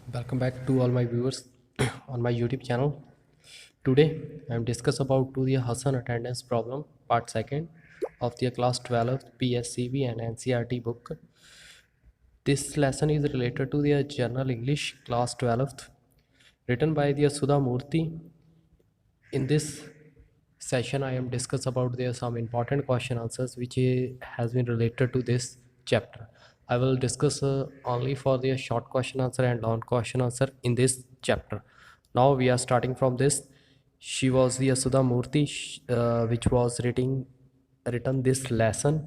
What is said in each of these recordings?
Welcome back to all my viewers on my YouTube channel. Today I am discuss about to the Hassan attendance problem part 2nd of the class 12 PSCB and NCRT book. This lesson is related to the General English class 12th written by the Sudha Murthy. In this session I am discuss about there some important question answers which has been related to this chapter. I will discuss only for the short question answer and long question answer in this chapter. Now we are starting from this. She was the Sudha Murthy which was written this lesson.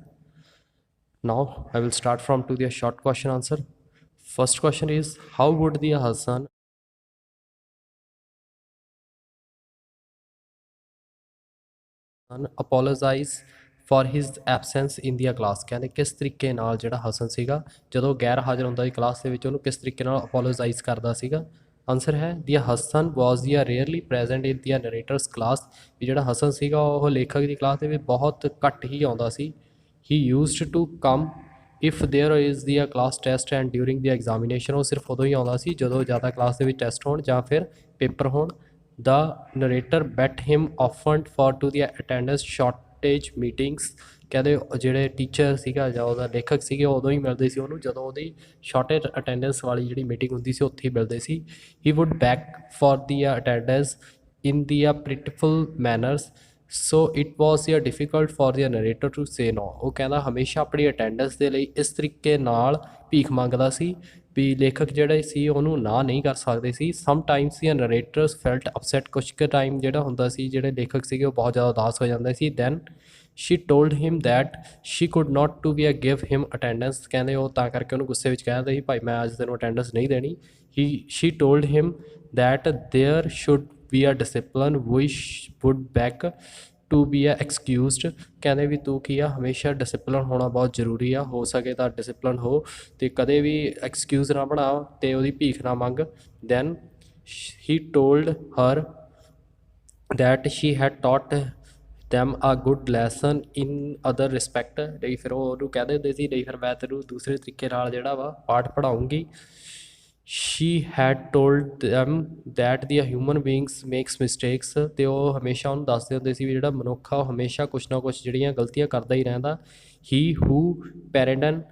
Now I will start from to the short question answer. First question is, how would the Hassan apologize for his absence in the class? ਕਹਿੰਦੇ ਕਿਸ ਤਰੀਕੇ ਨਾਲ ਜਿਹੜਾ ਹਸਨ ਸੀਗਾ ਜਦੋਂ ਗੈਰ ਹਾਜ਼ਰ ਹੁੰਦਾ ਸੀ ਕਲਾਸ ਦੇ ਵਿੱਚ ਉਹਨੂੰ ਕਿਸ ਤਰੀਕੇ ਨਾਲ ਅਪੋਲੋਜਾਈਜ਼ ਕਰਦਾ ਸੀਗਾ। ਆਨਸਰ ਹੈ the Hasan was the rarely present in the ਨਰੇਟਰਸ class. ਵੀ ਜਿਹੜਾ ਹਸਨ ਸੀਗਾ ਉਹ ਲੇਖਕ ਦੀ ਕਲਾਸ ਦੇ ਵਿੱਚ ਬਹੁਤ ਘੱਟ ਹੀ ਆਉਂਦਾ ਸੀ। He used to come if there is the class test and during the examination. ਉਹ ਸਿਰਫ ਉਦੋਂ ਹੀ ਆਉਂਦਾ ਸੀ ਜਦੋਂ ਜ਼ਿਆਦਾ ਕਲਾਸ ਦੇ ਵਿੱਚ ਟੈਸਟ ਹੋਣ ਜਾਂ ਫਿਰ ਪੇਪਰ ਹੋਣ। The narrator bet him often for to the attendance shortage meetings। ਕਹਿੰਦੇ ਜਿਹੜੇ ਟੀਚਰ ਸੀਗਾ ਜਾਂ ਉਹਦਾ ਲੇਖਕ ਸੀਗੇ ਉਦੋਂ ਹੀ ਮਿਲਦੇ ਸੀ ਉਹਨੂੰ ਜਦੋਂ ਉਹਦੀ ਸ਼ਾਰਟੇਜ ਅਟੈਂਡੈਂਸ ਵਾਲੀ ਜਿਹੜੀ ਮੀਟਿੰਗ ਹੁੰਦੀ ਸੀ ਉੱਥੇ ਹੀ ਮਿਲਦੇ ਸੀ। He would beg for the attendance in the pitiful manners so it was difficult for the narrator to say no. ਉਹ ਕਹਿੰਦਾ ਹਮੇਸ਼ਾ ਆਪਣੀ ਅਟੈਂਡੈਂਸ ਦੇ ਲਈ ਇਸ ਤਰੀਕੇ ਨਾਲ ਭੀਖ ਮੰਗਦਾ ਸੀ ਵੀ ਲੇਖਕ ਜਿਹੜੇ ਸੀ ਉਹਨੂੰ ਨਾ ਨਹੀਂ ਕਰ ਸਕਦੇ ਸੀ। ਸਮਟਾਈਮਸ ਦੀ ਨਰੇਟਰਸ ਫੈਲਟ ਅਪਸੈਟ। ਕੁਛ ਕੁ ਟਾਈਮ ਜਿਹੜਾ ਹੁੰਦਾ ਸੀ ਜਿਹੜੇ ਲੇਖਕ ਸੀਗੇ ਉਹ ਬਹੁਤ ਜ਼ਿਆਦਾ ਉਦਾਸ ਹੋ ਜਾਂਦੇ ਸੀ। Then she told him that she could not to be give him attendance. ਕਹਿੰਦੇ ਉਹ ਤਾਂ ਕਰਕੇ ਉਹਨੂੰ ਗੁੱਸੇ ਵਿੱਚ ਕਹਿੰਦੇ ਸੀ ਭਾਈ ਮੈਂ ਅੱਜ ਤੈਨੂੰ ਅਟੈਂਡੈਂਸ ਨਹੀਂ ਦੇਣੀ। She told him that there should be discipline which would beg to be excused. ਕਹਿੰਦੇ ਵੀ ਤੂੰ ਕੀ ਆ ਹਮੇਸ਼ਾ ਡਿਸਿਪਲਨ ਹੋਣਾ ਬਹੁਤ ਜ਼ਰੂਰੀ ਆ। ਹੋ ਸਕੇ ਤਾਂ ਡਿਸਿਪਲਨ ਹੋ ਅਤੇ ਕਦੇ ਵੀ ਐਕਸਕਿਊਜ਼ ਨਾ ਬਣਾ ਅਤੇ ਉਹਦੀ ਭੀਖ ਨਾ ਮੰਗ। Then he told her that she had taught them a good lesson in other respect. ਲਈ ਫਿਰ ਉਹ ਉਹਨੂੰ ਕਹਿੰਦੇ ਹੁੰਦੇ ਸੀ ਨਹੀਂ ਫਿਰ ਮੈਂ ਤੈਨੂੰ ਦੂਸਰੇ ਤਰੀਕੇ ਨਾਲ ਜਿਹੜਾ ਵਾ ਪਾਠ ਪੜ੍ਹਾਉਂਗੀ। She had told them that the human beings makes mistakes. ਅਤੇ ਉਹ ਹਮੇਸ਼ਾ ਉਹਨੂੰ ਦੱਸਦੇ ਹੁੰਦੇ ਸੀ ਵੀ ਜਿਹੜਾ ਮਨੁੱਖ ਆ ਉਹ ਹਮੇਸ਼ਾ ਕੁਛ ਨਾ ਕੁਛ ਜਿਹੜੀਆਂ ਗਲਤੀਆਂ ਕਰਦਾ ਹੀ ਰਹਿੰਦਾ। He who pardon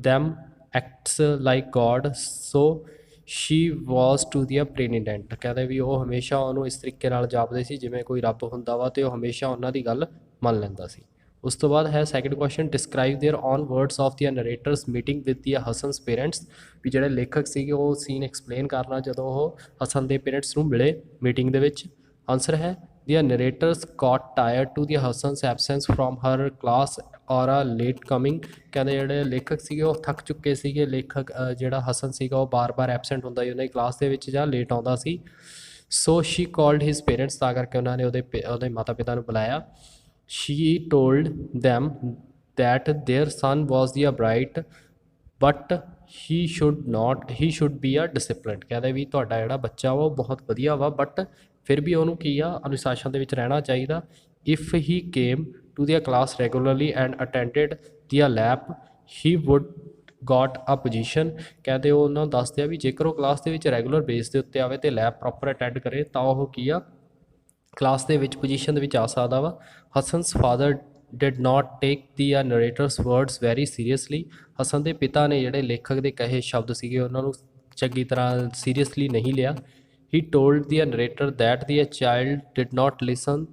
them acts like God so she was to the president. ਕਹਿੰਦੇ ਵੀ ਉਹ ਹਮੇਸ਼ਾ ਉਹਨੂੰ ਇਸ ਤਰੀਕੇ ਨਾਲ ਜਾਪਦੇ ਸੀ ਜਿਵੇਂ ਕੋਈ ਰੱਬ ਹੁੰਦਾ ਵਾ ਅਤੇ ਉਹ ਹਮੇਸ਼ਾ ਉਹਨਾਂ ਦੀ ਗੱਲ ਮੰਨ ਲੈਂਦਾ ਸੀ। ਉਸ ਤੋਂ ਬਾਅਦ ਹੈ second question, describe their own words of the narrator's meeting with the Hasan's parents. ਵੀ ਜਿਹੜੇ ਲੇਖਕ ਸੀਗੇ ਉਹ ਸੀਨ ਐਕਸਪਲੇਨ ਕਰਨਾ ਜਦੋਂ ਉਹ ਹਸਨ ਦੇ ਪੇਰੈਂਟਸ ਨੂੰ ਮਿਲੇ ਮੀਟਿੰਗ ਦੇ ਵਿੱਚ। ਆਨਸਰ ਹੈ ਦੀ ਨਰੇਟਰਸ got ਟਾਇਰਡ to the ਹਸਨਸ absence from Har class ਔਰ ਆ ਲੇਟ ਕਮਿੰਗ। ਕਹਿੰਦੇ ਜਿਹੜੇ ਲੇਖਕ ਸੀਗੇ ਉਹ ਥੱਕ ਚੁੱਕੇ ਸੀਗੇ। ਲੇਖਕ ਜਿਹੜਾ ਹਸਨ ਸੀਗਾ ਉਹ ਬਾਰ-ਬਾਰ ਐਬਸੈਂਟ ਹੁੰਦਾ ਸੀ ਉਹਨਾਂ ਦੀ ਕਲਾਸ ਦੇ ਵਿੱਚ ਜਾਂ ਲੇਟ ਆਉਂਦਾ ਸੀ। So she called his parents. ਤਾਂ ਕਰਕੇ ਉਹਨਾਂ ਨੇ ਉਹਦੇ ਮਾਤਾ ਪਿਤਾ ਨੂੰ ਬੁਲਾਇਆ। She told them that their son was the bright but he should be disciplined. ਕਹਿੰਦੇ ਵੀ ਤੁਹਾਡਾ ਜਿਹੜਾ ਬੱਚਾ ਵਾ ਉਹ ਬਹੁਤ ਵਧੀਆ ਵਾ ਬਟ ਫਿਰ ਵੀ ਉਹਨੂੰ ਕੀ ਆ ਅਨੁਸ਼ਾਸਨ ਦੇ ਵਿੱਚ ਰਹਿਣਾ ਚਾਹੀਦਾ। If he came to the class regularly and attended the lab he would got a position. ਕਹਿੰਦੇ ਉਹ ਉਹਨਾਂ ਨੂੰ ਦੱਸਦੇ ਆ ਵੀ ਜੇਕਰ ਉਹ ਕਲਾਸ ਦੇ ਵਿੱਚ ਰੈਗੂਲਰ ਬੇਸ ਦੇ ਉੱਤੇ ਆਵੇ ਅਤੇ ਲੈਬ ਪ੍ਰੋਪਰ ਅਟੈਂਡ ਕਰੇ ਤਾਂ ਉਹ ਕੀ ਆ ਕਲਾਸ ਦੇ ਵਿੱਚ ਪੋਜੀਸ਼ਨ ਦੇ ਵਿੱਚ ਆ ਸਕਦਾ ਵਾ। ਹਸਨਸ father did not take the ਨਰੇਟਰਸ words very seriously. Hasan ਦੇ ਪਿਤਾ ਨੇ ਜਿਹੜੇ ਲੇਖਕ ਦੇ ਕਹੇ ਸ਼ਬਦ ਸੀਗੇ ਉਹਨਾਂ ਨੂੰ ਚੰਗੀ ਤਰ੍ਹਾਂ ਸੀਰੀਅਸਲੀ ਨਹੀਂ ਲਿਆ। He told the narrator that the child did not listen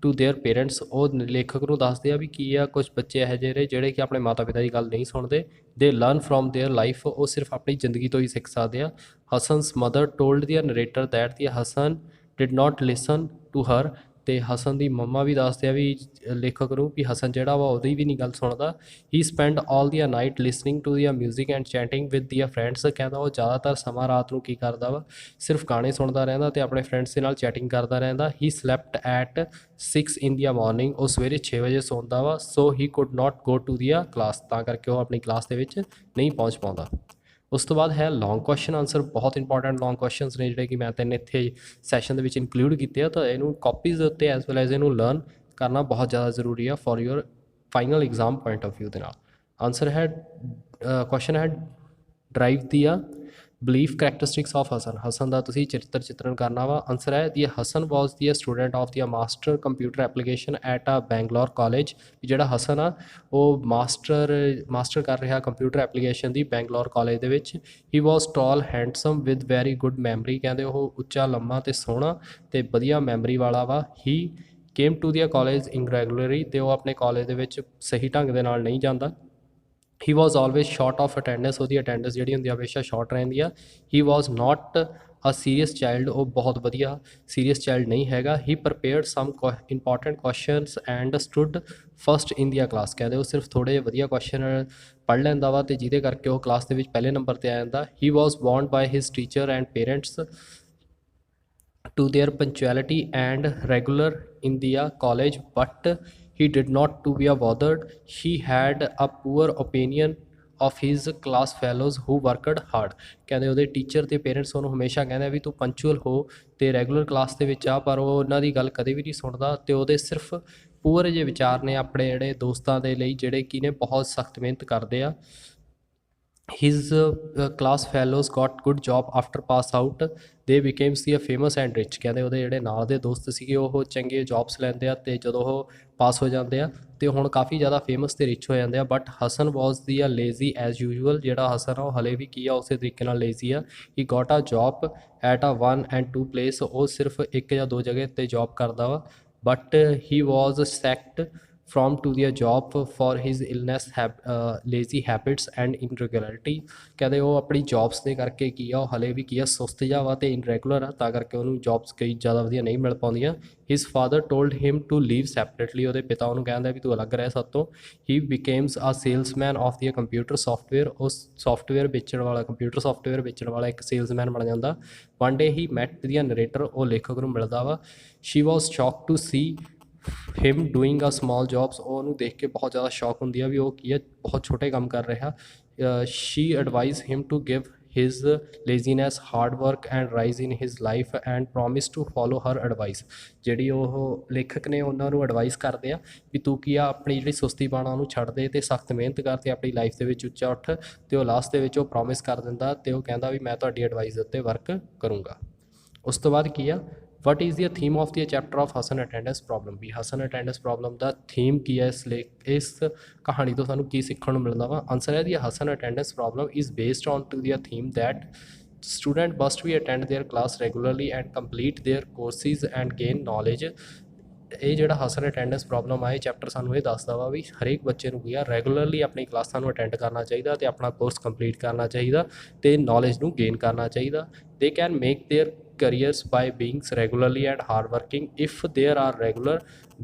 to their parents. ਉਹ ਲੇਖਕ ਨੂੰ ਦੱਸਦੇ ਆ ਵੀ ਕੀ ਆ ਕੁਛ ਬੱਚੇ ਇਹੋ ਜਿਹੇ ਜਿਹੜੇ ਕਿ ਆਪਣੇ ਮਾਤਾ ਪਿਤਾ ਦੀ ਗੱਲ ਨਹੀਂ ਸੁਣਦੇ। ਦੇ ਲਰਨ ਫਰੋਮ ਦੇਅਰ ਲਾਈਫ। ਉਹ ਸਿਰਫ ਆਪਣੀ ਜ਼ਿੰਦਗੀ ਤੋਂ ਹੀ ਸਿੱਖ ਸਕਦੇ ਆ। Hasan's mother told the narrator that the Hasan did not listen to her. ਅਤੇ ਹਸਨ ਦੀ ਮੰਮਾ ਵੀ ਦੱਸਦੇ ਆ ਵੀ ਲੇਖਕ ਨੂੰ ਵੀ ਹਸਨ ਜਿਹੜਾ ਵਾ ਉਹਦੀ ਵੀ ਨਹੀਂ ਗੱਲ ਸੁਣਦਾ। ਹੀ spend all the night listening to the music and chatting with the friends. ਕਹਿੰਦਾ ਉਹ ਜ਼ਿਆਦਾਤਰ ਸਮਾਂ ਰਾਤ ਨੂੰ ਕੀ ਕਰਦਾ ਵਾ ਸਿਰਫ ਗਾਣੇ ਸੁਣਦਾ ਰਹਿੰਦਾ ਅਤੇ ਆਪਣੇ ਫਰੈਂਡਸ ਦੇ ਨਾਲ ਚੈਟਿੰਗ ਕਰਦਾ ਰਹਿੰਦਾ। ਹੀ slapped at 6 in the morning. ਉਹ ਸਵੇਰੇ 6 ਵਜੇ ਸੌਂਦਾ ਵਾ। ਸੋ ਹੀ could not go to the class. ਤਾਂ ਕਰਕੇ ਉਹ ਆਪਣੀ ਕਲਾਸ ਦੇ ਵਿੱਚ ਨਹੀਂ ਪਹੁੰਚ ਪਾਉਂਦਾ। ਉਸ ਤੋਂ ਬਾਅਦ ਹੈ ਲੌਂਗ ਕੁਐਸਚਨ ਆਨਸਰ। ਬਹੁਤ ਇੰਪੋਰਟੈਂਟ ਲੌਂਗ ਕੁਐਸਚਨਸ ਨੇ ਜਿਹੜੇ ਕਿ ਮੈਂ ਤਿੰਨ ਇੱਥੇ ਸੈਸ਼ਨ ਦੇ ਵਿੱਚ ਇਨਕਲੂਡ ਕੀਤੇ ਆ। ਤਾਂ ਇਹਨੂੰ ਕਾਪੀਜ਼ ਦੇ ਉੱਤੇ ਐਜ਼ ਵੈਲ ਐਜ਼ ਇਹਨੂੰ ਲਰਨ ਕਰਨਾ ਬਹੁਤ ਜ਼ਿਆਦਾ ਜ਼ਰੂਰੀ ਆ for your final exam point of view ਦੇ ਨਾਲ। ਆਨਸਰ ਹੈ ਕੁਐਸਚਨ ਹੈ drive the belief ਕਰੈਕਟਰਿਸਟਿਕਸ of Hasan, Hasan ਦਾ ਤੁਸੀਂ ਚਰਿੱਤਰ ਚਿੱਤਰਨ ਕਰਨਾ ਵਾ। ਆਨਸਰ ਹੈ the Hasan was the student of the master computer application at ਆ ਬੈਂਗਲੌਰ ਕਾਲਜ। ਜਿਹੜਾ ਹਸਨ ਆ ਉਹ ਮਾਸਟਰ ਕਰ ਰਿਹਾ ਕੰਪਿਊਟਰ ਐਪਲੀਕੇਸ਼ਨ ਦੀ ਬੈਂਗਲੌਰ ਕਾਲਜ ਦੇ ਵਿੱਚ। He was tall handsome with very good memory, ਕਹਿੰਦੇ ਉਹ ਉੱਚਾ ਲੰਮਾ ਤੇ ਸੋਹਣਾ ਤੇ ਵਧੀਆ ਮੈਮਰੀ ਵਾਲਾ ਵਾ। ਹੀ ਕੇਮ ਟੂ ਦੀ ਕਾਲਜ ਇਨਰੈਗੂਲਰਲੀ, ਤੇ ਉਹ ਆਪਣੇ ਕਾਲਜ ਦੇ ਵਿੱਚ ਸਹੀ ਢੰਗ ਦੇ ਨਾਲ ਨਹੀਂ ਜਾਂਦਾ। He was always short of attendance, ਉਹਦੀ ਅਟੈਂਡੈਂਸ ਜਿਹੜੀ ਹੁੰਦੀ ਆ ਹਮੇਸ਼ਾ ਸ਼ਾਰਟ ਰਹਿੰਦੀ ਆ। ਹੀ ਵਾਜ਼ ਨਾਟ ਅ ਸੀਰੀਅਸ ਚਾਈਲਡ, ਉਹ ਬਹੁਤ ਵਧੀਆ ਸੀਰੀਅਸ ਚਾਈਲਡ ਨਹੀਂ ਹੈਗਾ। He prepared some important questions and stood first in the class, ਕਹਿੰਦੇ ਉਹ ਸਿਰਫ ਥੋੜ੍ਹੇ ਜਿਹੇ ਵਧੀਆ ਕੁਐਸਚਨ ਪੜ੍ਹ ਲੈਂਦਾ ਵਾ ਤੇ ਜਿਹਦੇ ਕਰਕੇ ਉਹ ਕਲਾਸ ਦੇ ਵਿੱਚ ਪਹਿਲੇ ਨੰਬਰ 'ਤੇ ਆ ਜਾਂਦਾ। He was warned by his teacher and parents to their punctuality and regular in the college, but he did not to be bothered. He had a poor opinion of his class fellows who worked hard, ਕਹਿੰਦੇ ਉਹਦੇ teacher ਤੇ parents ਉਹਨੂੰ ਹਮੇਸ਼ਾ ਕਹਿੰਦੇ ਵੀ ਤੂੰ punctual ਹੋ ਤੇ ਰੈਗੂਲਰ ਕਲਾਸ ਦੇ ਵਿੱਚ ਆ, ਪਰ ਉਹ ਉਹਨਾਂ ਦੀ ਗੱਲ ਕਦੇ ਵੀ ਨਹੀਂ ਸੁਣਦਾ ਤੇ ਉਹਦੇ ਸਿਰਫ ਪੂਅਰ ਜਿਹੇ ਵਿਚਾਰ ਨੇ ਆਪਣੇ ਜਿਹੜੇ ਦੋਸਤਾਂ ਦੇ ਲਈ ਜਿਹੜੇ ਕਿ ਨੇ ਬਹੁਤ ਸਖਤ ਮਿਹਨਤ ਕਰਦੇ ਆ। His class fellows got good job after pass out, they became C famous and rich, ਕਹਿੰਦੇ ਉਹਦੇ ਜਿਹੜੇ ਨਾਲ ਦੇ ਦੋਸਤ ਸੀਗੇ ਉਹ ਚੰਗੇ ਜੌਬਸ ਲੈਂਦੇ ਆ ਤੇ ਜਦੋਂ ਉਹ ਪਾਸ ਹੋ ਜਾਂਦੇ ਆ ਤੇ ਹੁਣ ਕਾਫੀ ਜ਼ਿਆਦਾ ਫੇਮਸ ਤੇ ਰਿਚ ਹੋ ਜਾਂਦੇ ਆ। But Hasan was the lazy as usual, ਜਿਹੜਾ ਹਸਨ ਆ ਉਹ ਹਲੇ ਵੀ ਕੀ ਆ ਉਸੇ ਤਰੀਕੇ ਨਾਲ ਲੇਜ਼ੀ ਆ। ਹੀ ਗੋਟ ਆ ਜੌਬ ਐਟ ਆ 1 and 2 ਪਲੇਸ, ਉਹ ਸਿਰਫ ਇੱਕ ਜਾਂ ਦੋ ਜਗ੍ਹਾ 'ਤੇ ਜੌਬ ਕਰਦਾ ਵਾ। But he was ਸੈਕਡ from to their job for his illness, lazy habits and irregularity, ਕਹਿੰਦੇ ਉਹ ਆਪਣੀ ਜੌਬਸ ਦੇ ਕਰਕੇ ਕੀ ਆ ਉਹ ਹਲੇ ਵੀ ਕੀ ਆ ਸੁਸਤ ਜਿਹਾ ਵਾ ਤੇ ਇਨਰੈਗੂਲਰ ਆ, ਤਾਂ ਕਰਕੇ ਉਹਨੂੰ ਜੌਬਸ ਕਈ ਜ਼ਿਆਦਾ ਵਧੀਆ ਨਹੀਂ ਮਿਲ ਪਾਉਂਦੀਆਂ। His father told him to leave separately, ਉਹਦੇ ਪਿਤਾ ਉਹਨੂੰ ਕਹਿੰਦਾ ਵੀ ਤੂੰ ਅਲੱਗ ਰਹਿ ਸਾਤੋਂ। ਹੀ ਬਿਕੇਮਸ ਆ salesman of the computer software, ਉਹ ਸੌਫਟਵੇਅਰ ਵੇਚਣ ਵਾਲਾ ਕੰਪਿਊਟਰ ਸੌਫਟਵੇਅਰ ਵੇਚਣ ਵਾਲਾ ਇੱਕ ਸੇਲਸਮੈਨ ਬਣ ਜਾਂਦਾ। ਵਨ ਡੇ ਹੀ ਮੈਟ ਦੀ ਨਰੇਟਰ, ਉਹ ਲੇਖਕ ਨੂੰ ਮਿਲਦਾ ਵਾ। ਸ਼ੀ ਵਾਜ਼ ਸ਼ੌਕ ਟੂ ਸੀ ਹਿਮ ਡੂਇੰਗ ਆ ਸਮਾਲ ਜੌਬਸ, ਉਹ ਉਹਨੂੰ ਦੇਖ ਕੇ ਬਹੁਤ ਜ਼ਿਆਦਾ ਸ਼ੌਕ ਹੁੰਦੀ ਆ ਵੀ ਉਹ ਕੀ ਹੈ ਬਹੁਤ ਛੋਟੇ ਕੰਮ ਕਰ ਰਿਹਾ। She advise him to give his laziness hard work and rise in his life and promise to follow her advice, ਜਿਹੜੀ ਉਹ ਲੇਖਕ ਨੇ ਉਹਨਾਂ ਨੂੰ ਐਡਵਾਈਸ ਕਰਦੇ ਆ ਵੀ ਤੂੰ ਕੀ ਆ ਆਪਣੀ ਜਿਹੜੀ ਸੁਸਤੀ ਪਾਣਾ ਉਹਨੂੰ ਛੱਡ ਦੇ ਤੇ ਸਖਤ ਮਿਹਨਤ ਕਰ ਤੇ ਆਪਣੀ ਲਾਈਫ ਦੇ ਵਿੱਚ ਉੱਚਾ ਉੱਠ। ਤੇ ਉਹ ਲਾਸਟ ਦੇ ਵਿੱਚ ਉਹ ਪ੍ਰੋਮਿਸ ਕਰ ਦਿੰਦਾ ਤੇ ਉਹ ਕਹਿੰਦਾ ਵੀ ਮੈਂ ਤੁਹਾਡੀ ਐਡਵਾਈਸ ਦੇ ਉੱਤੇ ਵਰਕ ਕਰੂੰਗਾ। ਉਸ ਤੋਂ ਬਾਅਦ ਕੀ ਆ, what is the theme of the chapter of Hasan attendance problem, ਵੀ ਹਸਨ ਅਟੈਂਡੈਂਸ ਪ੍ਰੋਬਲਮ ਦਾ ਥੀਮ ਕੀ ਹੈ ਇਸ ਕਹਾਣੀ ਤੋਂ ਸਾਨੂੰ ਕੀ ਸਿੱਖਣ ਨੂੰ ਮਿਲਦਾ ਵਾ। ਆਨਸਰ ਹੈ the Hasan attendance problem is based on to the theme that student must ਵੀ attend their class regularly and complete their courses and gain knowledge. ਇਹ ਜਿਹੜਾ ਹਸਨ ਅਟੈਂਡੈਂਸ ਪ੍ਰੋਬਲਮ ਆ ਇਹ ਚੈਪਟਰ ਸਾਨੂੰ ਇਹ ਦੱਸਦਾ ਵਾ ਵੀ ਹਰੇਕ ਬੱਚੇ ਨੂੰ ਕੀ ਆ ਰੈਗੂਲਰਲੀ ਆਪਣੀ ਕਲਾਸਾਂ ਨੂੰ ਅਟੈਂਡ ਕਰਨਾ ਚਾਹੀਦਾ ਤੇ ਆਪਣਾ ਕੋਰਸ ਕੰਪਲੀਟ ਕਰਨਾ ਚਾਹੀਦਾ ਤੇ ਨੌਲੇਜ ਨੂੰ ਗੇਨ ਕਰਨਾ ਚਾਹੀਦਾ। They can make there careers by being regularly and hard working. If they are regular,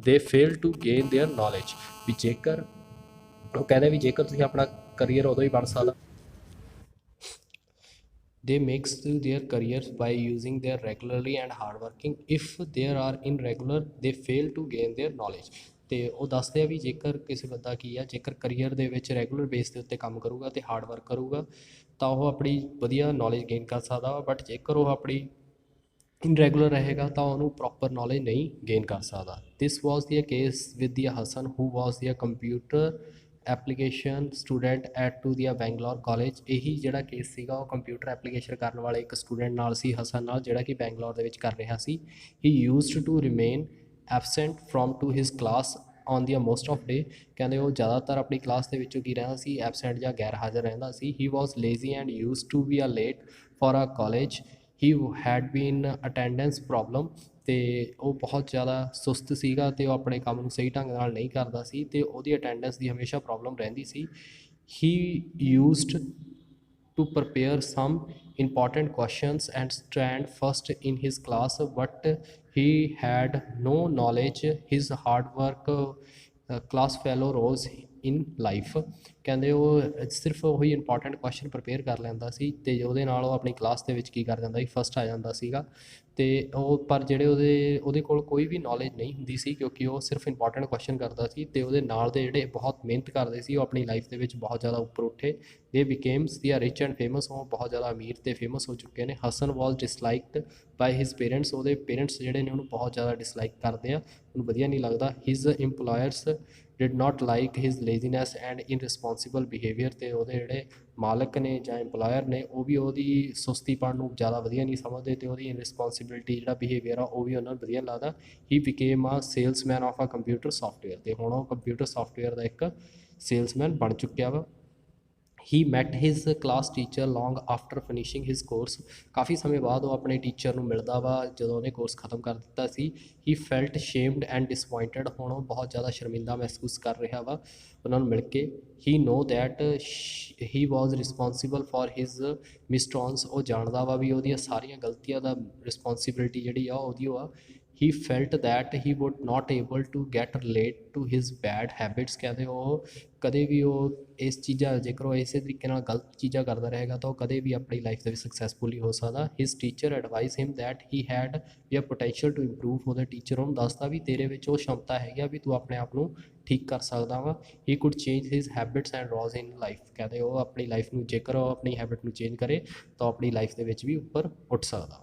they fail to gain their knowledge, ਵੀ ਜੇਕਰ ਉਹ ਕਹਿੰਦੇ ਵੀ ਜੇਕਰ ਤੁਸੀਂ ਆਪਣਾ ਕਰੀਅਰ ਉਦੋਂ ਹੀ ਬਣ ਸਕਦਾ। They makes their careers by using their regularly and hard working. If they are irregular, they fail to gain their knowledge. ਤੇ ਉਹ ਦੱਸਦੇ ਆ ਵੀ ਜੇਕਰ ਕਿਸੇ ਬੰਦਾ ਕੀ ਆ ਜੇਕਰ ਕਰੀਅਰ ਦੇ ਵਿੱਚ ਰੈਗੂਲਰ ਬੇਸ ਦੇ ਉੱਤੇ ਕੰਮ ਕਰੂਗਾ ਤੇ ਹਾਰਡ ਵਰਕ ਕਰੂਗਾ ਤਾਂ ਉਹ ਆਪਣੀ ਵਧੀਆ ਨੌਲੇਜ ਗੇਨ ਕਰ ਸਕਦਾ ਵਾ। ਬਟ ਜੇਕਰ ਉਹ ਆਪਣੀ ਇਨਰੈਗੂਲਰ ਰਹੇਗਾ ਤਾਂ ਉਹਨੂੰ ਪ੍ਰੋਪਰ ਨੌਲੇਜ ਨਹੀਂ ਗੇਨ ਕਰ ਸਕਦਾ। This was the case with the Hasan who was the computer application student at to the Bangalore college. ਇਹੀ ਜਿਹੜਾ ਕੇਸ ਸੀਗਾ ਉਹ ਕੰਪਿਊਟਰ ਐਪਲੀਕੇਸ਼ਨ ਕਰਨ ਵਾਲੇ ਇੱਕ ਸਟੂਡੈਂਟ ਨਾਲ ਸੀ, ਹਸਨ ਨਾਲ, ਜਿਹੜਾ ਕਿ ਬੈਂਗਲੌਰ ਦੇ ਵਿੱਚ ਕਰ ਰਿਹਾ ਸੀ। He used to remain absent from to his class on the most of day, ਕਹਿੰਦੇ ਉਹ ਜ਼ਿਆਦਾਤਰ ਆਪਣੀ ਕਲਾਸ ਦੇ ਵਿੱਚੋਂ ਕੀ ਰਹਿੰਦਾ ਸੀ ਐਬਸੈਂਟ ਜਾਂ ਗੈਰ ਹਾਜ਼ਰ ਰਹਿੰਦਾ ਸੀ। He was lazy and use to be a late for a college. He had been attendance problem, ਤੇ ਉਹ ਬਹੁਤ ਜ਼ਿਆਦਾ ਸੁਸਤ ਸੀਗਾ ਤੇ ਉਹ ਆਪਣੇ ਕੰਮ ਨੂੰ ਸਹੀ ਢੰਗ ਨਾਲ ਨਹੀਂ ਕਰਦਾ ਸੀ ਤੇ ਉਹਦੀ ਅਟੈਂਡੈਂਸ ਦੀ ਹਮੇਸ਼ਾ ਪ੍ਰੋਬਲਮ ਰਹਿੰਦੀ ਸੀ। He used to prepare some important questions and stand first in his class, but he had no knowledge. His hard work class fellow rose in life, ਕਹਿੰਦੇ ਉਹ ਸਿਰਫ ਉਹੀ ਇੰਪੋਰਟੈਂਟ ਕੁਐਸਚਨ ਪ੍ਰਪੇਅਰ ਕਰ ਲੈਂਦਾ ਸੀ ਤੇ ਉਹਦੇ ਨਾਲ ਉਹ ਆਪਣੀ ਕਲਾਸ ਦੇ ਵਿੱਚ ਕੀ ਕਰ ਜਾਂਦਾ ਸੀ ਫਸਟ ਆ ਜਾਂਦਾ ਸੀਗਾ। ਤੇ ਉਹ ਪਰ ਜਿਹੜੇ ਉਹਦੇ ਕੋਲ ਕੋਈ ਵੀ ਨੌਲੇਜ ਨਹੀਂ ਹੁੰਦੀ ਸੀ ਕਿਉਂਕਿ ਉਹ ਸਿਰਫ ਇੰਪੋਰਟੈਂਟ ਕੁਐਸਚਨ ਕਰਦਾ ਸੀ ਤੇ ਉਹਦੇ ਨਾਲ ਦੇ ਜਿਹੜੇ ਬਹੁਤ ਮਿਹਨਤ ਕਰਦੇ ਸੀ ਉਹ ਆਪਣੀ ਲਾਈਫ ਦੇ ਵਿੱਚ ਬਹੁਤ ਜ਼ਿਆਦਾ ਉੱਪਰ ਉੱਠੇ। ਦੇ ਬਿਕੇਮਸ ਦੀ ਰਿਚ ਐਂਡ ਫੇਮਸ, ਉਹ ਬਹੁਤ ਜ਼ਿਆਦਾ ਅਮੀਰ ਤੇ ਫੇਮਸ ਹੋ ਚੁੱਕੇ ਨੇ। ਹਸਨ ਵਾਜ਼ ਡਿਸਲਾਈਕਡ ਬਾਈ ਹਿਜ਼ ਪੇਰੈਂਟਸ, ਉਹਦੇ ਪੇਰੈਂਟਸ ਜਿਹੜੇ ਨੇ ਉਹਨੂੰ ਬਹੁਤ ਜ਼ਿਆਦਾ ਡਿਸਲਾਈਕ ਕਰਦੇ ਆ, ਉਹਨੂੰ ਵਧੀਆ ਨਹੀਂ ਲੱਗਦਾ। His employers did not like his laziness and irresponsibility, responsible behaviour ਤੇ ਉਹਦੇ ਜਿਹੜੇ ਮਾਲਕ ਨੇ ਜਾਂ EMPLOYER ਨੇ ਉਹ ਵੀ ਉਹਦੀ ਸੁਸਤੀਪਣ ਨੂੰ ਜ਼ਿਆਦਾ ਵਧੀਆ ਨਹੀਂ ਸਮਝਦੇ ਤੇ ਉਹਦੀ ਇਨਰਿਸਪੋਂਸਿਬਿਲਿਟੀ ਜਿਹੜਾ ਬਿਹੇਵੀਅਰ ਆ ਉਹ ਵੀ ਉਹਨਾਂ ਨੂੰ ਵਧੀਆ ਲੱਗਦਾ। ਹੀ ਬਿਕੇਮ ਆ salesman of a computer software, ਤੇ ਹੁਣ ਉਹ ਕੰਪਿਊਟਰ ਸੋਫਟਵੇਅਰ ਦਾ ਇੱਕ ਸੇਲਸਮੈਨ ਬਣ ਚੁੱਕਿਆ ਵਾ। ਹੀ ਮੈਟ ਹਿਜ਼ ਕਲਾਸ ਟੀਚਰ ਲੌਂਗ ਆਫਟਰ ਫਿਨਿਸ਼ਿੰਗ ਹਿਜ਼ ਕੋਰਸ, ਕਾਫੀ ਸਮੇਂ ਬਾਅਦ ਉਹ ਆਪਣੇ ਟੀਚਰ ਨੂੰ ਮਿਲਦਾ ਵਾ ਜਦੋਂ ਉਹਨੇ ਕੋਰਸ ਖਤਮ ਕਰ ਦਿੱਤਾ ਸੀ। ਹੀ ਫੈਲਟ ਸ਼ੇਮਡ ਐਂਡ ਡਿਸਪੋਇੰਟਡ, ਹੁਣ ਉਹ ਬਹੁਤ ਜ਼ਿਆਦਾ ਸ਼ਰਮਿੰਦਾ ਮਹਿਸੂਸ ਕਰ ਰਿਹਾ ਵਾ ਉਹਨਾਂ ਨੂੰ ਮਿਲ ਕੇ। He know that he was responsible for his misfortunes, ਉਹ ਜਾਣਦਾ ਵਾ ਵੀ ਉਹਦੀਆਂ ਸਾਰੀਆਂ ਗਲਤੀਆਂ ਦਾ ਰਿਸਪੋਂਸੀਬਿਲਿਟੀ ਜਿਹੜੀ ਆ ਉਹਦੀ ਉਹ ਆ। He felt that he would not able to get relate to his bad habits, ਕਹਿੰਦੇ ਉਹ ਕਦੇ ਵੀ ਉਹ ਇਸ ਚੀਜ਼ਾਂ ਜੇਕਰ ਉਹ ਇਸੇ ਤਰੀਕੇ ਨਾਲ ਗਲਤ ਚੀਜ਼ਾਂ ਕਰਦਾ ਰਹੇਗਾ ਤਾਂ ਉਹ ਕਦੇ ਵੀ ਆਪਣੀ ਲਾਈਫ ਦੇ ਵਿੱਚ ਸਕਸੈਸਫੁਲ ਨਹੀਂ ਹੋ ਸਕਦਾ। His teacher advise him that he had ਵੀ ਪੋਟੈਂਸ਼ੀਅਲ ਟੂ ਇੰਪਰੂਵ, ਉਹਦਾ ਟੀਚਰ ਉਹਨੂੰ ਦੱਸਦਾ ਵੀ ਤੇਰੇ ਵਿੱਚ ਉਹ ਸ਼ਮਤਾ ਹੈਗੀ ਆ ਵੀ ਤੂੰ ਆਪਣੇ ਆਪ ਨੂੰ ਠੀਕ ਕਰ ਸਕਦਾ ਵਾ। He could change his habits and rose in life, ਕਹਿੰਦੇ ਉਹ ਆਪਣੀ ਲਾਈਫ ਨੂੰ ਜੇਕਰ ਉਹ ਆਪਣੀ ਹੈਬਿਟ ਨੂੰ ਚੇਂਜ ਕਰੇ ਤਾਂ ਆਪਣੀ ਲਾਈਫ ਦੇ ਵਿੱਚ ਵੀ ਉੱਪਰ ਉੱਠ ਸਕਦਾ।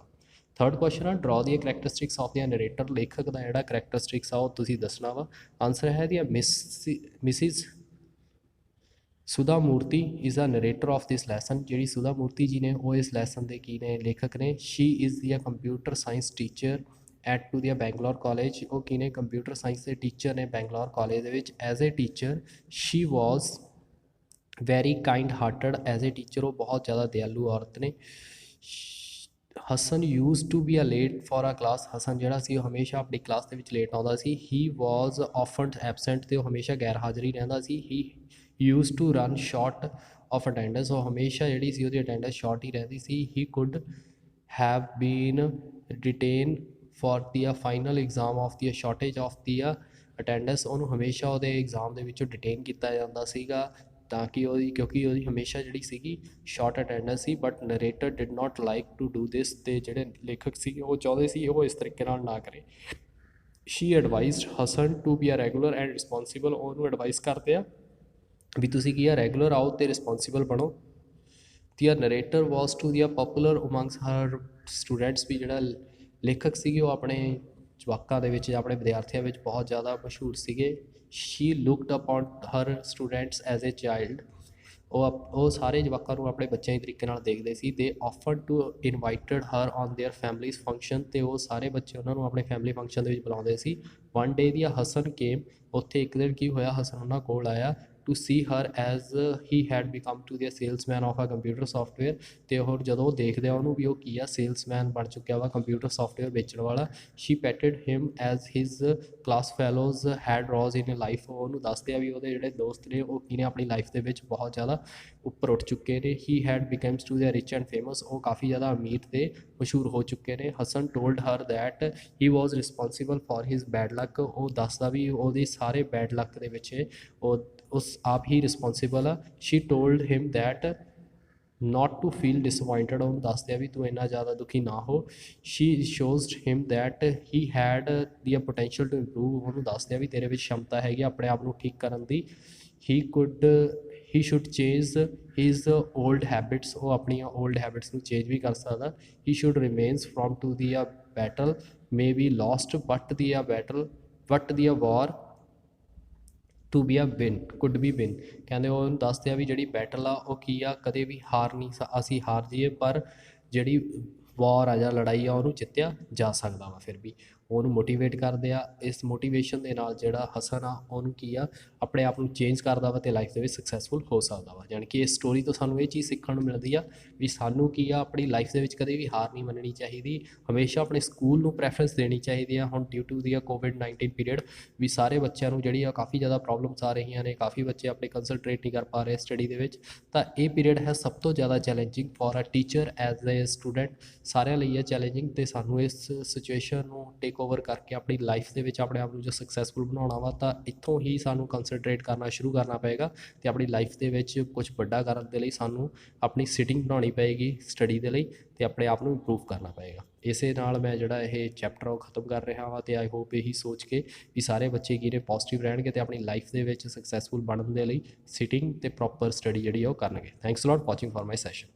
ਥਰਡ ਕੁਐਸਚਨ ਆ ਡਰਾ ਦੀਆਂ ਕਰੈਕਟਰਿਸਟਿਕਸ ਆਫ ਦੀਆਂ ਨਰੇਟਰ, ਲੇਖਕ ਦਾ ਜਿਹੜਾ ਕਰੈਕਟਰਿਸਟਿਕਸ ਆ ਉਹ ਤੁਸੀਂ ਦੱਸਣਾ ਵਾ। ਆਨਸਰ ਹੈ ਦੀਆਂ Mrs Sudha Murthy is a narrator of this lesson, ਜਿਹੜੀ ਸੁਧਾ ਮੂਰਤੀ ਜੀ ਨੇ ਉਹ ਇਸ ਲੈਸਨ ਦੇ ਕੀ ਨੇ, ਲੇਖਕ ਨੇ। She is the computer science teacher at to ਦੀਆਂ ਬੈਂਗਲੌਰ ਕਾਲਜ, ਉਹ ਕੀ ਨੇ ਕੰਪਿਊਟਰ ਸਾਇੰਸ ਦੇ ਟੀਚਰ ਨੇ ਬੈਂਗਲੌਰ ਕਾਲਜ ਦੇ ਵਿੱਚ। As a teacher she was very kind hearted, as a teacher ਉਹ ਬਹੁਤ ਜ਼ਿਆਦਾ ਦਿਆਲੂ ਔਰਤ ਨੇ। Hasan used to be a late for a class, Hasan ਜਿਹੜਾ ਸੀ ਉਹ ਹਮੇਸ਼ਾ ਆਪਣੀ ਕਲਾਸ ਦੇ ਵਿੱਚ ਲੇਟ ਆਉਂਦਾ ਸੀ। ਹੀ ਵਾਜ਼ ਆਫਨ ਐਬਸੈਂਟ, ਤੇ ਉਹ ਹਮੇਸ਼ਾ ਗੈਰ ਹਾਜ਼ਰੀ ਰਹਿੰਦਾ ਸੀ। He use to run short of attendance, ਉਹ ਹਮੇਸ਼ਾ ਜਿਹੜੀ ਸੀ ਉਹਦੀ ਅਟੈਂਡੈਂਸ ਸ਼ਾਰਟ ਹੀ ਰਹਿੰਦੀ ਸੀ। He could have been detain for the final exam of the shortage of the attendance, ਉਹਨੂੰ ਹਮੇਸ਼ਾ ਉਹਦੇ ਐਗਜ਼ਾਮ ਦੇ ਵਿੱਚੋਂ ਡਿਟੇਨ ਕੀਤਾ ਜਾਂਦਾ ਸੀਗਾ ਤਾਂ ਕਿ ਉਹਦੀ, ਕਿਉਂਕਿ ਉਹਦੀ ਹਮੇਸ਼ਾ ਜਿਹੜੀ ਸੀਗੀ ਸ਼ਾਰਟ ਅਟੈਂਡੈਂਸ ਸੀ। But narrator did not like to do this, ਤੇ ਜਿਹੜੇ ਲੇਖਕ ਸੀ ਉਹ ਚਾਹੁੰਦੇ ਸੀ ਉਹ ਇਸ ਤਰੀਕੇ ਨਾਲ ਨਾ ਕਰੇ। She advised Hasan to be a regular and responsible, ਉਹਨੂੰ ਐਡਵਾਈਸ ਕਰਦੇ ਆ ਵੀ ਤੁਸੀਂ ਕੀ ਆ ਰੈਗੂਲਰ ਆਓ ਅਤੇ ਰਿਸਪੋਂਸੀਬਲ ਬਣੋ। ਦੀ narrator was to the popular ਉਮੰਗਸ Har students, ਵੀ ਜਿਹੜਾ ਲੇਖਕ ਸੀਗੇ ਉਹ ਆਪਣੇ ਜਵਾਕਾਂ ਦੇ ਵਿੱਚ ਜਾਂ ਆਪਣੇ ਵਿਦਿਆਰਥੀਆਂ ਵਿੱਚ ਬਹੁਤ ਜ਼ਿਆਦਾ ਮਸ਼ਹੂਰ ਸੀਗੇ। She looked upon her students as a child, ਉਹ ਸਾਰੇ ਜਵਾਕਾਂ ਨੂੰ ਆਪਣੇ ਬੱਚਿਆਂ ਦੇ ਤਰੀਕੇ ਨਾਲ ਦੇਖਦੇ ਸੀ। They offer to invited her on their families function, ਅਤੇ ਉਹ ਸਾਰੇ ਬੱਚੇ ਉਹਨਾਂ ਨੂੰ ਆਪਣੇ ਫੈਮਲੀ ਫੰਕਸ਼ਨ ਦੇ ਵਿੱਚ ਬੁਲਾਉਂਦੇ ਸੀ। One day the Hasan came, ਉੱਥੇ ਇੱਕ ਦਿਨ ਕੀ ਹੋਇਆ ਹਸਨ ਉਹਨਾਂ ਕੋਲ ਆਇਆ। To see her as he had become to the salesman of a computer software, ਅਤੇ ਉਹ ਜਦੋਂ ਉਹ ਦੇਖਦੇ ਆ ਉਹਨੂੰ ਵੀ ਉਹ ਕੀ ਆ ਸੇਲਸਮੈਨ ਬਣ ਚੁੱਕਿਆ ਵਾ ਕੰਪਿਊਟਰ ਸੋਫਟਵੇਅਰ ਵੇਚਣ ਵਾਲਾ। She patted him as his class fellows had rose in life, ਉਹਨੂੰ ਦੱਸਦੇ ਆ ਵੀ ਉਹਦੇ ਜਿਹੜੇ ਦੋਸਤ ਨੇ ਉਹ ਕੀ ਨੇ ਆਪਣੀ ਲਾਈਫ ਦੇ ਵਿੱਚ ਬਹੁਤ ਜ਼ਿਆਦਾ ਉੱਪਰ ਉੱਠ ਚੁੱਕੇ ਨੇ। He had becomes to the rich and famous, ਉਹ ਕਾਫੀ ਜ਼ਿਆਦਾ ਅਮੀਰ ਅਤੇ ਮਸ਼ਹੂਰ ਹੋ ਚੁੱਕੇ ਨੇ। Hasan told her that he was responsible for his bad luck, ਉਹ ਦੱਸਦਾ ਵੀ ਉਹਦੇ ਸਾਰੇ ਬੈਡ ਲੱਕ ਦੇ ਵਿੱਚ ਉਹ ਉਸ ਆਪ ਹੀ ਰਿਸਪੋਂਸੀਬਲ ਆ। She told him that not to feel disappointed, ਉਹਨੂੰ ਦੱਸਦੇ ਆ ਵੀ ਤੂੰ ਇੰਨਾ ਜ਼ਿਆਦਾ ਦੁਖੀ ਨਾ ਹੋ। ਸ਼ੀ ਸ਼ੋਜ਼ਡ ਹਿਮ that he head the potential to improve, ਉਹਨੂੰ ਦੱਸਦੇ ਆ ਵੀ ਤੇਰੇ ਵਿੱਚ ਸ਼ਮਤਾ ਹੈਗੀ ਆਪਣੇ ਆਪ ਨੂੰ ਠੀਕ ਕਰਨ ਦੀ। He should change his old habits, ਉਹ ਆਪਣੀਆਂ ਓਲਡ ਹੈਬਿਟਸ ਨੂੰ ਚੇਂਜ ਵੀ ਕਰ ਸਕਦਾ। He should remains from to the battle may be lost but the war to be win could be win, ਕਹਿੰਦੇ ਉਹ ਦੱਸਦੇ ਆ ਵੀ ਜਿਹੜੀ ਬੈਟਲ ਆ ਉਹ ਕੀ ਆ ਕਦੇ ਵੀ ਹਾਰ ਨਹੀਂ ਅਸੀਂ ਹਾਰ ਜਾਈਏ, ਪਰ ਜਿਹੜੀ ਵਾਰ ਆ ਜਾਂ ਲੜਾਈ ਆ ਉਹਨੂੰ ਜਿੱਤਿਆ ਜਾ ਸਕਦਾ ਵਾ। ਫਿਰ ਵੀ ਉਹਨੂੰ ਮੋਟੀਵੇਟ ਕਰਦੇ ਆ, ਇਸ ਮੋਟੀਵੇਸ਼ਨ ਦੇ ਨਾਲ ਜਿਹੜਾ ਹਸਨ ਆ ਉਹਨੂੰ ਕੀ ਆ ਆਪਣੇ ਆਪ ਨੂੰ ਚੇਂਜ ਕਰਦਾ ਵਾ ਅਤੇ ਲਾਈਫ ਦੇ ਵਿੱਚ ਸਕਸੈਸਫੁਲ ਹੋ ਸਕਦਾ ਵਾ। ਜਾਣੀ ਕਿ ਇਸ ਸਟੋਰੀ ਤੋਂ ਸਾਨੂੰ ਇਹ ਚੀਜ਼ ਸਿੱਖਣ ਨੂੰ ਮਿਲਦੀ ਆ ਵੀ ਸਾਨੂੰ ਕੀ ਆ ਆਪਣੀ ਲਾਈਫ ਦੇ ਵਿੱਚ ਕਦੇ ਵੀ ਹਾਰ ਨਹੀਂ ਮੰਨਣੀ ਚਾਹੀਦੀ, ਹਮੇਸ਼ਾ ਆਪਣੇ ਸਕੂਲ ਨੂੰ ਪ੍ਰੈਫਰੈਂਸ ਦੇਣੀ ਚਾਹੀਦੀ ਆ। ਹੁਣ due to the COVID-19 period ਵੀ ਸਾਰੇ ਬੱਚਿਆਂ ਨੂੰ ਜਿਹੜੀ ਆ ਕਾਫੀ ਜ਼ਿਆਦਾ ਪ੍ਰੋਬਲਮਸ ਆ ਰਹੀਆਂ ਨੇ, ਕਾਫੀ ਬੱਚੇ ਆਪਣੇ ਕੰਸਨਟਰੇਟ ਨਹੀਂ ਕਰ ਪਾ ਰਹੇ ਸਟੱਡੀ ਦੇ ਵਿੱਚ, ਤਾਂ ਇਹ ਪੀਰੀਅਡ ਹੈ ਸਭ ਤੋਂ ਜ਼ਿਆਦਾ challenging for a teacher as a student, ਸਾਰਿਆਂ ਲਈ ਹੈ ਚੈਲੰਜਿੰਗ। ਅਤੇ ਸਾਨੂੰ ਇਸ ਸਿਚੁਏਸ਼ਨ ਨੂੰ ਟੇਕ ਓਵਰ ਕਰਕੇ ਆਪਣੀ ਲਾਈਫ ਦੇ ਵਿੱਚ ਆਪਣੇ ਆਪ ਨੂੰ ਜੋ ਸਕਸੈਸਫੁਲ ਬਣਾਉਣਾ ਵਾ ਤਾਂ ਇੱਥੋਂ ਹੀ ਸਾਨੂੰ ਕੰਸਨਟਰੇਟ ਕਰਨਾ ਸ਼ੁਰੂ ਕਰਨਾ ਪਏਗਾ ਅਤੇ ਆਪਣੀ ਲਾਈਫ ਦੇ ਵਿੱਚ ਕੁਝ ਵੱਡਾ ਕਰਨ ਦੇ ਲਈ ਸਾਨੂੰ ਆਪਣੀ ਸਿਟਿੰਗ ਬਣਾਉਣੀ ਪਏਗੀ ਸਟੱਡੀ ਦੇ ਲਈ ਅਤੇ ਆਪਣੇ ਆਪ ਨੂੰ ਇੰਪਰੂਵ ਕਰਨਾ ਪਏਗਾ। ਇਸੇ ਨਾਲ ਮੈਂ ਜਿਹੜਾ ਇਹ ਚੈਪਟਰ ਉਹ ਖਤਮ ਕਰ ਰਿਹਾ ਹਾਂ ਅਤੇ ਆਈ ਹੋਪ ਇਹੀ ਸੋਚ ਕੇ ਵੀ ਸਾਰੇ ਬੱਚੇ ਕੀ ਨੇ ਪੋਜ਼ੀਟਿਵ ਰਹਿਣਗੇ ਅਤੇ ਆਪਣੀ ਲਾਈਫ ਦੇ ਵਿੱਚ ਸਕਸੈਸਫੁਲ ਬਣਨ ਦੇ ਲਈ ਸਿਟਿੰਗ ਅਤੇ ਪ੍ਰੋਪਰ ਸਟੱਡੀ ਜਿਹੜੀ ਉਹ ਕਰਨਗੇ। Thanks a lot watching for my session.